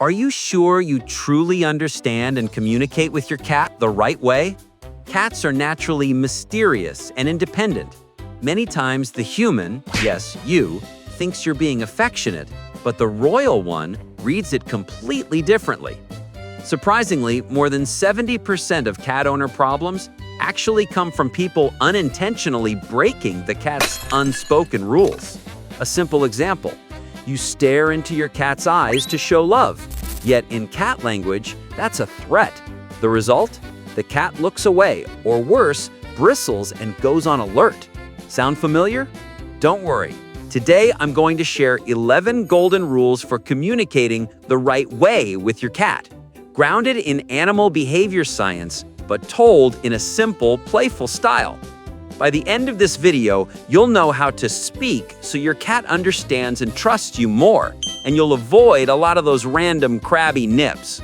Are you sure you truly understand and communicate with your cat the right way? Cats are naturally mysterious and independent. Many times the human, yes, you, thinks you're being affectionate, but the royal one reads it completely differently. Surprisingly, more than 70% of cat owner problems actually come from people unintentionally breaking the cat's unspoken rules. A simple example: you stare into your cat's eyes to show love, yet in cat language, that's a threat. The result? The cat looks away, or worse, bristles and goes on alert. Sound familiar? Don't worry. Today, I'm going to share 11 golden rules for communicating the right way with your cat, grounded in animal behavior science, but told in a simple, playful style. By the end of this video, you'll know how to speak so your cat understands and trusts you more, and you'll avoid a lot of those random crabby nips.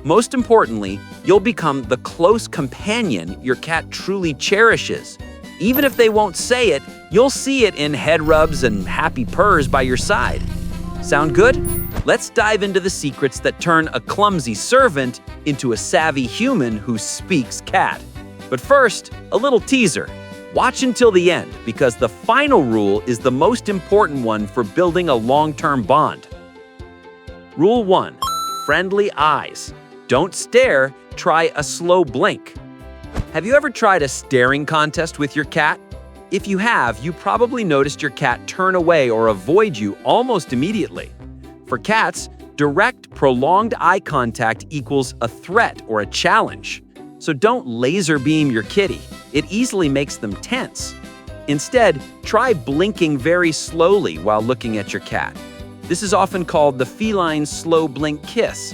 Most importantly, you'll become the close companion your cat truly cherishes. Even if they won't say it, you'll see it in head rubs and happy purrs by your side. Sound good? Let's dive into the secrets that turn a clumsy servant into a savvy human who speaks cat. But first, a little teaser. Watch until the end, because the final rule is the most important one for building a long-term bond. Rule 1. Friendly eyes. Don't stare, try a slow blink. Have you ever tried a staring contest with your cat? If you have, you probably noticed your cat turn away or avoid you almost immediately. For cats, direct, prolonged eye contact equals a threat or a challenge. So don't laser beam your kitty. It easily makes them tense. Instead, try blinking very slowly while looking at your cat. This is often called the feline slow blink kiss.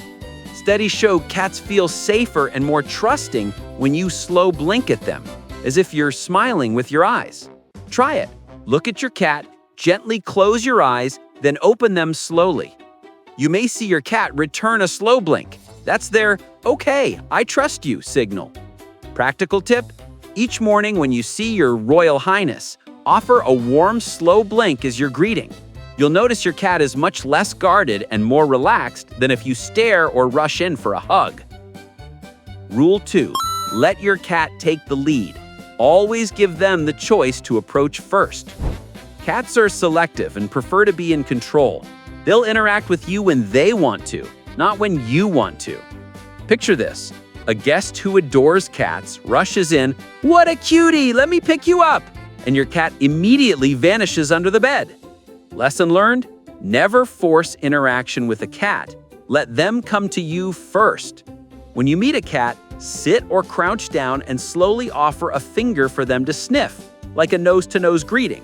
Studies show cats feel safer and more trusting when you slow blink at them, as if you're smiling with your eyes. Try it. Look at your cat, gently close your eyes, then open them slowly. You may see your cat return a slow blink. That's their "okay, I trust you" signal. Practical tip: each morning when you see your Royal Highness, offer a warm, slow blink as your greeting. You'll notice your cat is much less guarded and more relaxed than if you stare or rush in for a hug. Rule 2. Let your cat take the lead. Always give them the choice to approach first. Cats are selective and prefer to be in control. They'll interact with you when they want to, not when you want to. Picture this: a guest who adores cats rushes in, "What a cutie, let me pick you up," and your cat immediately vanishes under the bed. Lesson learned? Never force interaction with a cat. Let them come to you first. When you meet a cat, sit or crouch down and slowly offer a finger for them to sniff, like a nose-to-nose greeting.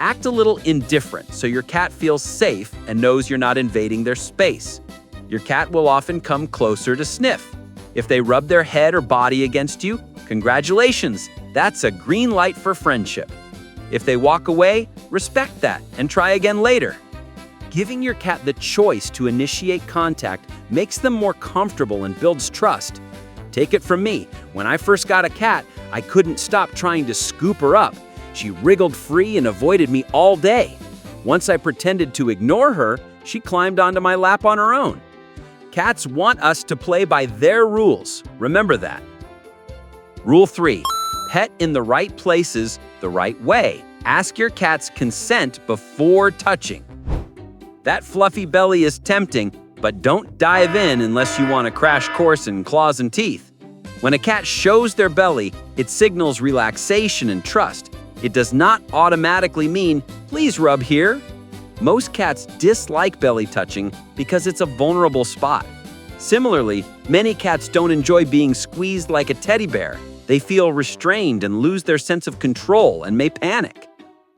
Act a little indifferent so your cat feels safe and knows you're not invading their space. Your cat will often come closer to sniff. If they rub their head or body against you, congratulations, that's a green light for friendship. If they walk away, respect that and try again later. Giving your cat the choice to initiate contact makes them more comfortable and builds trust. Take it from me, when I first got a cat, I couldn't stop trying to scoop her up. She wriggled free and avoided me all day. Once I pretended to ignore her, she climbed onto my lap on her own. Cats want us to play by their rules. Remember that. Rule 3. Pet in the right places the right way. Ask your cat's consent before touching. That fluffy belly is tempting, but don't dive in unless you want a crash course in claws and teeth. When a cat shows their belly, it signals relaxation and trust. It does not automatically mean, "Please rub here." Most cats dislike belly touching because it's a vulnerable spot. Similarly, many cats don't enjoy being squeezed like a teddy bear. They feel restrained and lose their sense of control and may panic.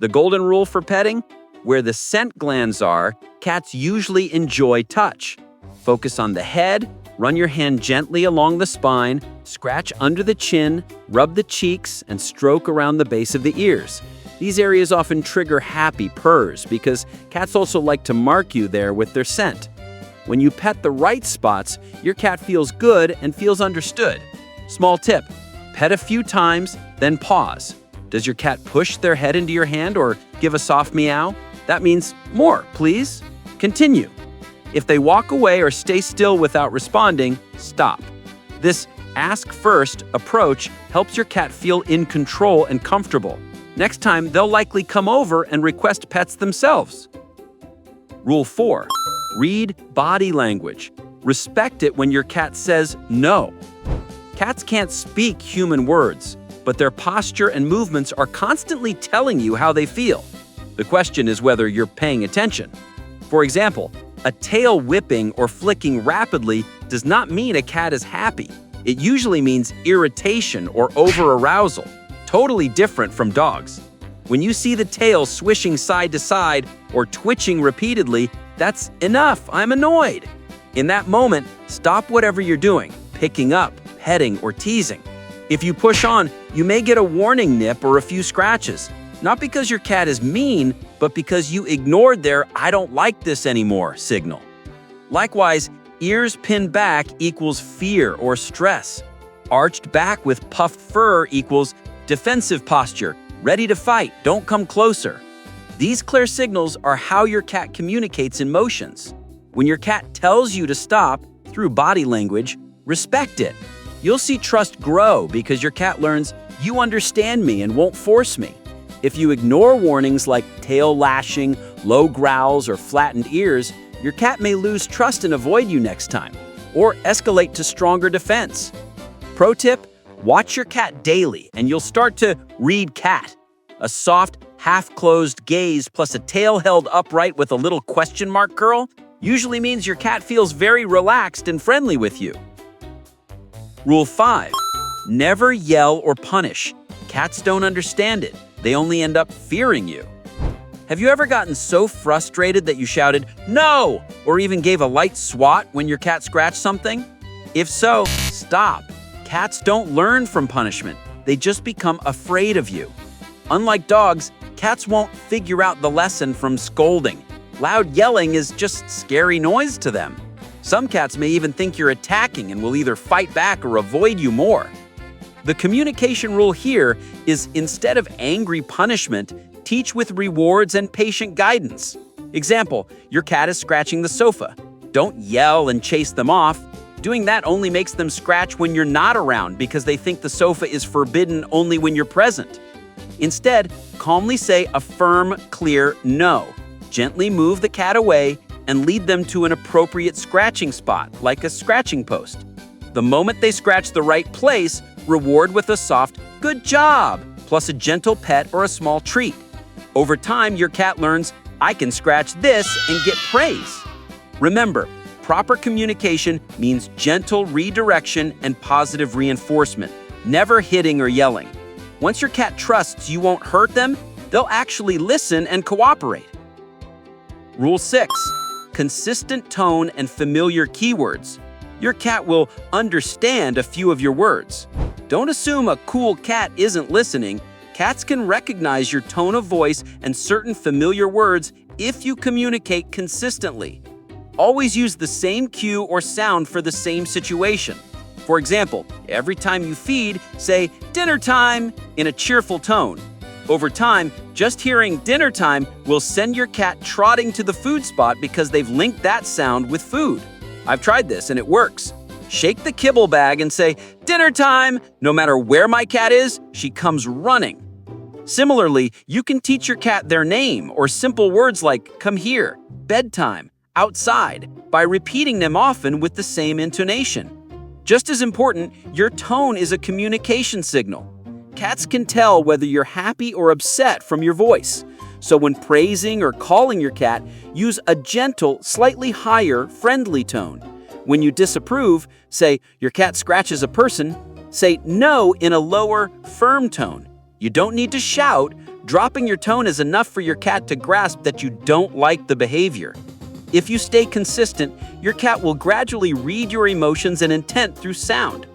The golden rule for petting? Where the scent glands are, cats usually enjoy touch. Focus on the head, run your hand gently along the spine, scratch under the chin, rub the cheeks, and stroke around the base of the ears. These areas often trigger happy purrs because cats also like to mark you there with their scent. When you pet the right spots, your cat feels good and feels understood. Small tip: pet a few times, then pause. Does your cat push their head into your hand or give a soft meow? That means more, please. Continue. If they walk away or stay still without responding, stop. This ask first approach helps your cat feel in control and comfortable. Next time, they'll likely come over and request pets themselves. Rule 4. Read body language. Respect it when your cat says no. Cats can't speak human words, but their posture and movements are constantly telling you how they feel. The question is whether you're paying attention. For example, a tail whipping or flicking rapidly does not mean a cat is happy. It usually means irritation or over-arousal, totally different from dogs. When you see the tail swishing side to side or twitching repeatedly, that's enough, I'm annoyed. In that moment, stop whatever you're doing, picking up, petting, or teasing. If you push on, you may get a warning nip or a few scratches, not because your cat is mean, but because you ignored their "I don't like this anymore" signal. Likewise, ears pinned back equals fear or stress. Arched back with puffed fur equals defensive posture, ready to fight, don't come closer. These clear signals are how your cat communicates emotions. When your cat tells you to stop through body language, respect it. You'll see trust grow because your cat learns you understand me and won't force me. If you ignore warnings like tail lashing, low growls, or flattened ears, your cat may lose trust and avoid you next time, or escalate to stronger defense. Pro tip: watch your cat daily and you'll start to read cat. A soft, half-closed gaze plus a tail held upright with a little question mark curl usually means your cat feels very relaxed and friendly with you. Rule 5. Never yell or punish. Cats don't understand it. They only end up fearing you. Have you ever gotten so frustrated that you shouted, "No!" or even gave a light swat when your cat scratched something? If so, stop. Cats don't learn from punishment. They just become afraid of you. Unlike dogs, cats won't figure out the lesson from scolding. Loud yelling is just scary noise to them. Some cats may even think you're attacking and will either fight back or avoid you more. The communication rule here is instead of angry punishment, teach with rewards and patient guidance. Example, your cat is scratching the sofa. Don't yell and chase them off. Doing that only makes them scratch when you're not around because they think the sofa is forbidden only when you're present. Instead, calmly say a firm, clear no. Gently move the cat away and lead them to an appropriate scratching spot, like a scratching post. The moment they scratch the right place, reward with a soft "good job," plus a gentle pet or a small treat. Over time, your cat learns, I can scratch this and get praise. Remember, proper communication means gentle redirection and positive reinforcement, never hitting or yelling. Once your cat trusts you won't hurt them, they'll actually listen and cooperate. Rule 6. Consistent tone and familiar keywords. Your cat will understand a few of your words. Don't assume a cool cat isn't listening. Cats can recognize your tone of voice and certain familiar words if you communicate consistently. Always use the same cue or sound for the same situation. For example, every time you feed, say "dinner time" in a cheerful tone. Over time, just hearing "dinner time" will send your cat trotting to the food spot because they've linked that sound with food. I've tried this and it works. Shake the kibble bag and say, "dinner time." No matter where my cat is, she comes running. Similarly, you can teach your cat their name or simple words like "come here," "bedtime," "outside" by repeating them often with the same intonation. Just as important, your tone is a communication signal. Cats can tell whether you're happy or upset from your voice. So when praising or calling your cat, use a gentle, slightly higher, friendly tone. When you disapprove, say, "your cat scratches a person," say "no" in a lower, firm tone. You don't need to shout. Dropping your tone is enough for your cat to grasp that you don't like the behavior. If you stay consistent, your cat will gradually read your emotions and intent through sound.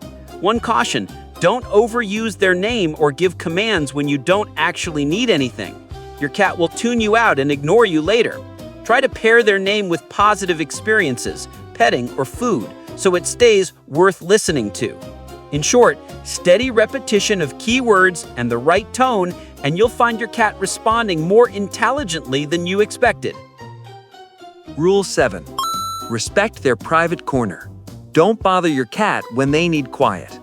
One caution: don't overuse their name or give commands when you don't actually need anything. Your cat will tune you out and ignore you later. Try to pair their name with positive experiences, petting, or food, so it stays worth listening to. In short, steady repetition of key words and the right tone, and you'll find your cat responding more intelligently than you expected. Rule 7. Respect their private corner. Don't bother your cat when they need quiet.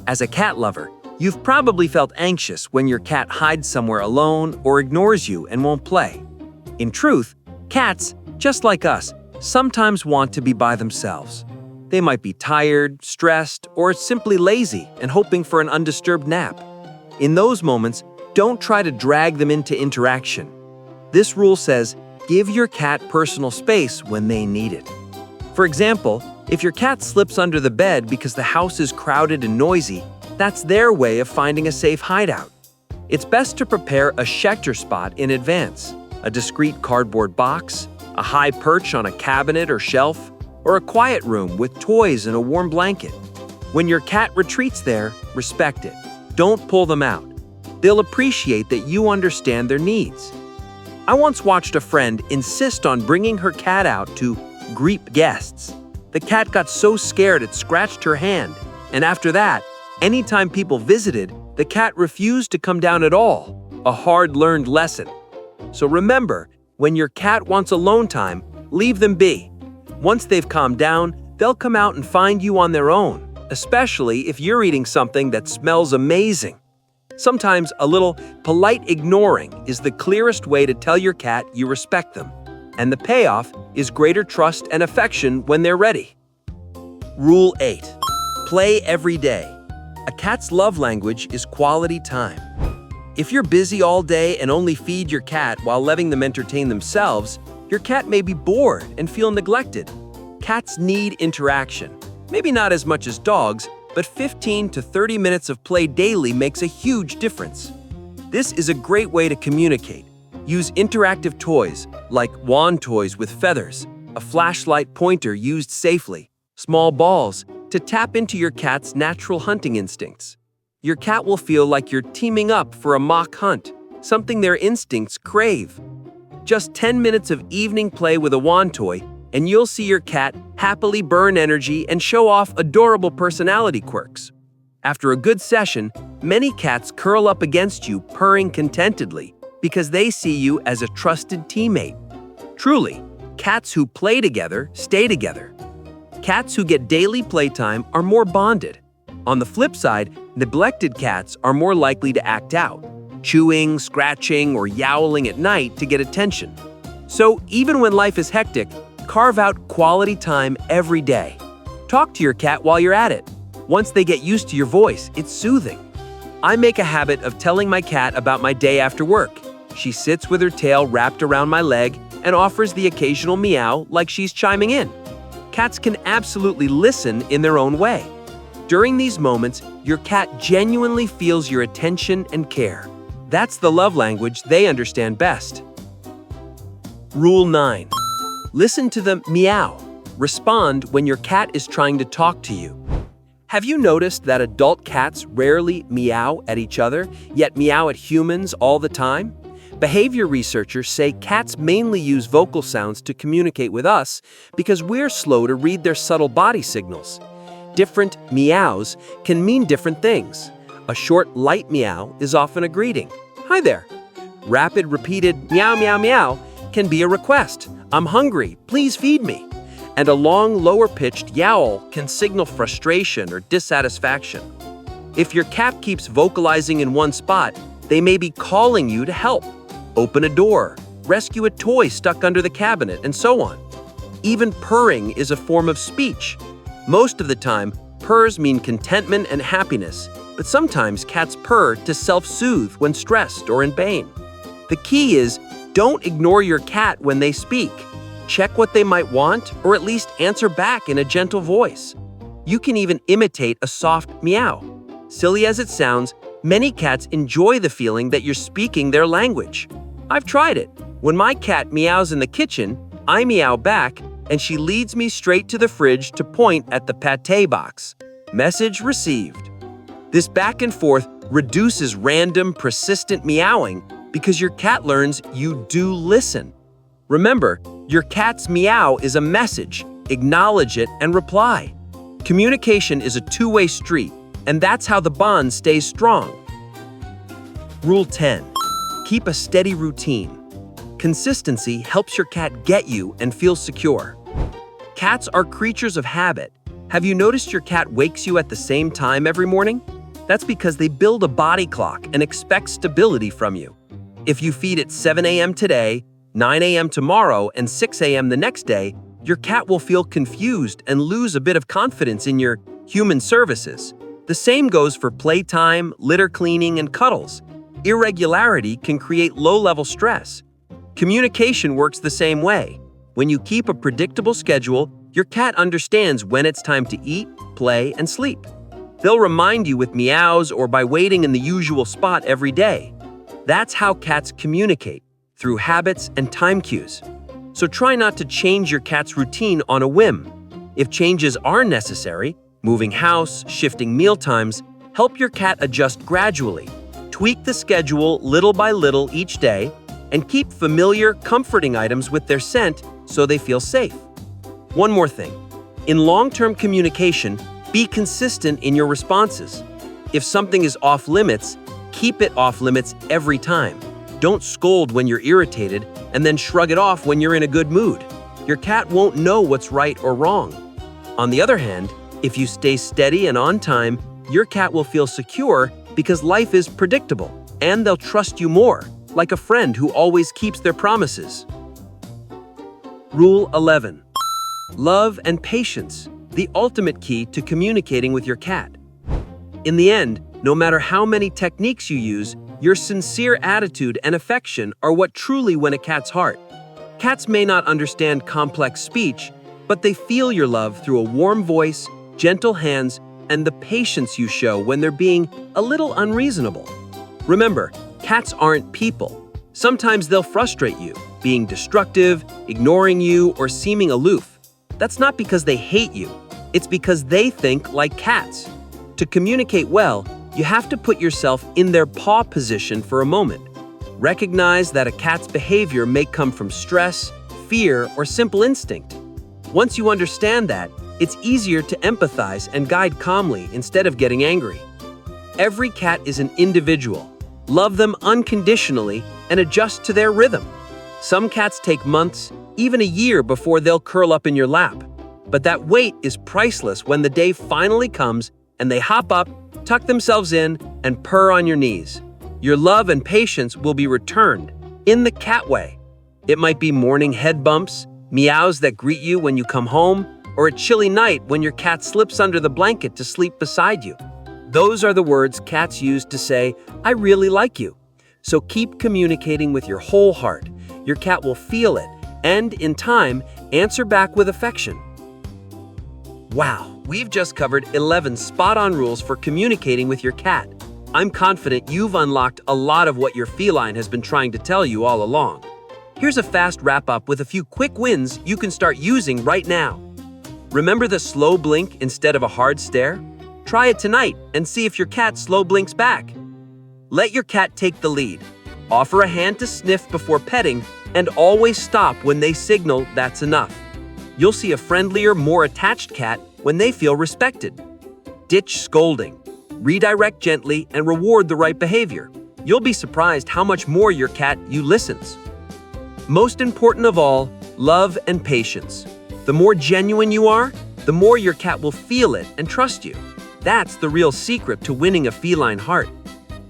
As a cat lover, you've probably felt anxious when your cat hides somewhere alone or ignores you and won't play. In truth, cats, just like us, sometimes want to be by themselves. They might be tired, stressed, or simply lazy and hoping for an undisturbed nap. In those moments, don't try to drag them into interaction. This rule says, give your cat personal space when they need it. For example, if your cat slips under the bed because the house is crowded and noisy, that's their way of finding a safe hideout. It's best to prepare a shelter spot in advance, a discreet cardboard box, a high perch on a cabinet or shelf, or a quiet room with toys and a warm blanket. When your cat retreats there, respect it. Don't pull them out. They'll appreciate that you understand their needs. I once watched a friend insist on bringing her cat out to greet guests. The cat got so scared it scratched her hand, and after that, anytime people visited, the cat refused to come down at all, a hard-learned lesson. So remember, when your cat wants alone time, leave them be. Once they've calmed down, they'll come out and find you on their own, especially if you're eating something that smells amazing. Sometimes a little polite ignoring is the clearest way to tell your cat you respect them, and the payoff is greater trust and affection when they're ready. Rule 8. Play every day. A cat's love language is quality time. If you're busy all day and only feed your cat while letting them entertain themselves, your cat may be bored and feel neglected. Cats need interaction. Maybe not as much as dogs, but 15 to 30 minutes of play daily makes a huge difference. This is a great way to communicate. Use interactive toys like wand toys with feathers, a flashlight pointer used safely, small balls to tap into your cat's natural hunting instincts. Your cat will feel like you're teaming up for a mock hunt, something their instincts crave. Just 10 minutes of evening play with a wand toy, and you'll see your cat happily burn energy and show off adorable personality quirks. After a good session, many cats curl up against you purring contentedly because they see you as a trusted teammate. Truly, cats who play together stay together. Cats who get daily playtime are more bonded. On the flip side, neglected cats are more likely to act out, chewing, scratching, or yowling at night to get attention. So even when life is hectic, carve out quality time every day. Talk to your cat while you're at it. Once they get used to your voice, it's soothing. I make a habit of telling my cat about my day after work. She sits with her tail wrapped around my leg and offers the occasional meow like she's chiming in. Cats can absolutely listen in their own way. During these moments, your cat genuinely feels your attention and care. That's the love language they understand best. Rule 9. Listen to the meow. Respond when your cat is trying to talk to you. Have you noticed that adult cats rarely meow at each other, yet meow at humans all the time? Behavior researchers say cats mainly use vocal sounds to communicate with us because we're slow to read their subtle body signals. Different meows can mean different things. A short, light meow is often a greeting. Hi there. Rapid, repeated meow, meow, meow can be a request. I'm hungry, please feed me. And a long, lower-pitched yowl can signal frustration or dissatisfaction. If your cat keeps vocalizing in one spot, they may be calling you to help, open a door, rescue a toy stuck under the cabinet, and so on. Even purring is a form of speech. Most of the time, purrs mean contentment and happiness, but sometimes cats purr to self-soothe when stressed or in pain. The key is, don't ignore your cat when they speak. Check what they might want, or at least answer back in a gentle voice. You can even imitate a soft meow. Silly as it sounds, many cats enjoy the feeling that you're speaking their language. I've tried it. When my cat meows in the kitchen, I meow back, and she leads me straight to the fridge to point at the pâté box. Message received. This back and forth reduces random, persistent meowing because your cat learns you do listen. Remember, your cat's meow is a message. Acknowledge it and reply. Communication is a two-way street, and that's how the bond stays strong. Rule 10. Keep a steady routine. Consistency helps your cat get you and feel secure. Cats are creatures of habit. Have you noticed your cat wakes you at the same time every morning? That's because they build a body clock and expect stability from you. If you feed at 7 a.m. today, 9 a.m. tomorrow, and 6 a.m. the next day, your cat will feel confused and lose a bit of confidence in your human services. The same goes for playtime, litter cleaning, and cuddles. Irregularity can create low-level stress. Communication works the same way. When you keep a predictable schedule, your cat understands when it's time to eat, play, and sleep. They'll remind you with meows or by waiting in the usual spot every day. That's how cats communicate, through habits and time cues. So try not to change your cat's routine on a whim. If changes are necessary, moving house, shifting meal times, help your cat adjust gradually. Tweak the schedule little by little each day, and keep familiar, comforting items with their scent so they feel safe. One more thing. In long-term communication, be consistent in your responses. If something is off limits, keep it off limits every time. Don't scold when you're irritated and then shrug it off when you're in a good mood. Your cat won't know what's right or wrong. On the other hand, if you stay steady and on time, your cat will feel secure because life is predictable, and they'll trust you more, like a friend who always keeps their promises. Rule 11. Love and patience, the ultimate key to communicating with your cat. In the end, no matter how many techniques you use, your sincere attitude and affection are what truly win a cat's heart. Cats may not understand complex speech, but they feel your love through a warm voice, gentle hands, and the patience you show when they're being a little unreasonable. Remember, cats aren't people. Sometimes they'll frustrate you, being destructive, ignoring you, or seeming aloof. That's not because they hate you. It's because they think like cats. To communicate well, you have to put yourself in their paw position for a moment. Recognize that a cat's behavior may come from stress, fear, or simple instinct. Once you understand that, it's easier to empathize and guide calmly instead of getting angry. Every cat is an individual. Love them unconditionally and adjust to their rhythm. Some cats take months, even a year before they'll curl up in your lap. But that wait is priceless when the day finally comes and they hop up, tuck themselves in, and purr on your knees. Your love and patience will be returned in the cat way. It might be morning head bumps, meows that greet you when you come home, or a chilly night when your cat slips under the blanket to sleep beside you. Those are the words cats use to say, "I really like you." So keep communicating with your whole heart. Your cat will feel it, and in time, answer back with affection. Wow, we've just covered 11 spot-on rules for communicating with your cat. I'm confident you've unlocked a lot of what your feline has been trying to tell you all along. Here's a fast wrap-up with a few quick wins you can start using right now. Remember the slow blink instead of a hard stare? Try it tonight and see if your cat slow blinks back. Let your cat take the lead. Offer a hand to sniff before petting, and always stop when they signal that's enough. You'll see a friendlier, more attached cat when they feel respected. Ditch scolding. Redirect gently and reward the right behavior. You'll be surprised how much more your cat listens. Most important of all, love and patience. The more genuine you are, the more your cat will feel it and trust you. That's the real secret to winning a feline heart.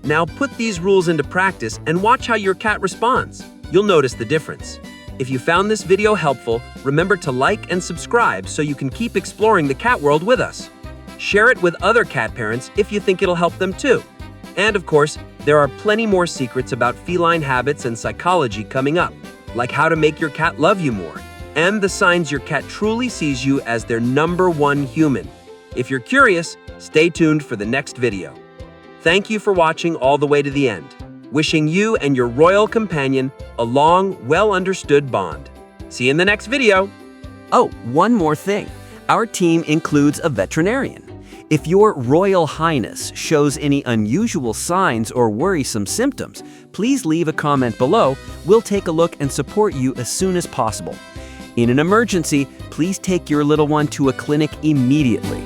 Now put these rules into practice and watch how your cat responds. You'll notice the difference. If you found this video helpful, remember to like and subscribe so you can keep exploring the cat world with us. Share it with other cat parents if you think it'll help them too. And of course, there are plenty more secrets about feline habits and psychology coming up, like how to make your cat love you more, and the signs your cat truly sees you as their #1 human. If you're curious, stay tuned for the next video. Thank you for watching all the way to the end. Wishing you and your royal companion a long, well-understood bond. See you in the next video. Oh, one more thing. Our team includes a veterinarian. If your Royal Highness shows any unusual signs or worrisome symptoms, please leave a comment below. We'll take a look and support you as soon as possible. In an emergency, please take your little one to a clinic immediately.